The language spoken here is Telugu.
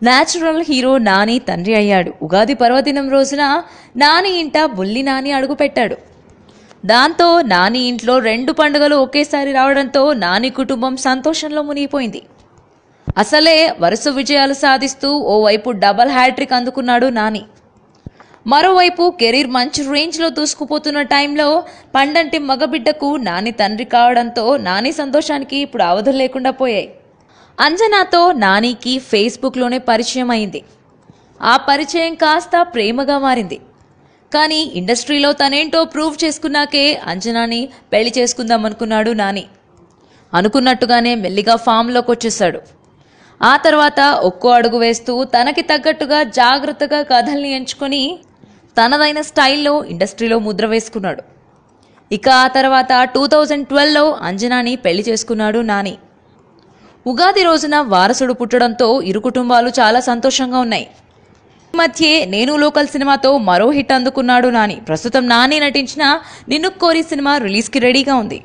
నేచురల్ హీరో నాని తండ్రి అయ్యాడు. ఉగాది పర్వదినం రోజున నాని ఇంట బుల్లి నాని అడుగుపెట్టాడు. దాంతో నాని ఇంట్లో 2 పండుగలు ఒకేసారి రావడంతో నాని కుటుంబం సంతోషంలో మునిగిపోయింది. అసలే వరుస విజయాలు సాధిస్తూ ఓవైపు డబల్ హ్యాట్రిక్ అందుకున్నాడు నాని. మరోవైపు కెరీర్ మంచి రేంజ్లో దూసుకుపోతున్న టైంలో పండంటి మగబిడ్డకు నాని తండ్రి కావడంతో నాని సంతోషానికి ఇప్పుడు అవధులు లేకుండా పోయాయి. అంజనాతో నానికి ఫేస్బుక్లోనే పరిచయం అయింది. ఆ పరిచయం కాస్త ప్రేమగా మారింది. కానీ ఇండస్ట్రీలో తనేంటో ప్రూవ్ చేసుకున్నాకే అంజనాని పెళ్లి చేసుకుందామనుకున్నాడు నాని. అనుకున్నట్టుగానే మెల్లిగా ఫామ్లోకి వచ్చేశాడు. ఆ తర్వాత ఒక్కో అడుగు వేస్తూ తనకి తగ్గట్టుగా జాగ్రత్తగా కథల్ని ఎంచుకొని తనదైన స్టైల్లో ఇండస్ట్రీలో ముద్ర వేసుకున్నాడు. ఇక ఆ తర్వాత 2012లో అంజనాని పెళ్లి చేసుకున్నాడు నాని. ఉగాది రోజున వారసుడు పుట్టడంతో ఇరు కుటుంబాలు చాలా సంతోషంగా ఉన్నాయి. ఈ మధ్యే నేను లోకల్ సినిమాతో మరో హిట్ అందుకున్నాడు నాని. ప్రస్తుతం నాని నటించిన నిన్ను కోరి సినిమా రిలీజ్కి రెడీగా ఉంది.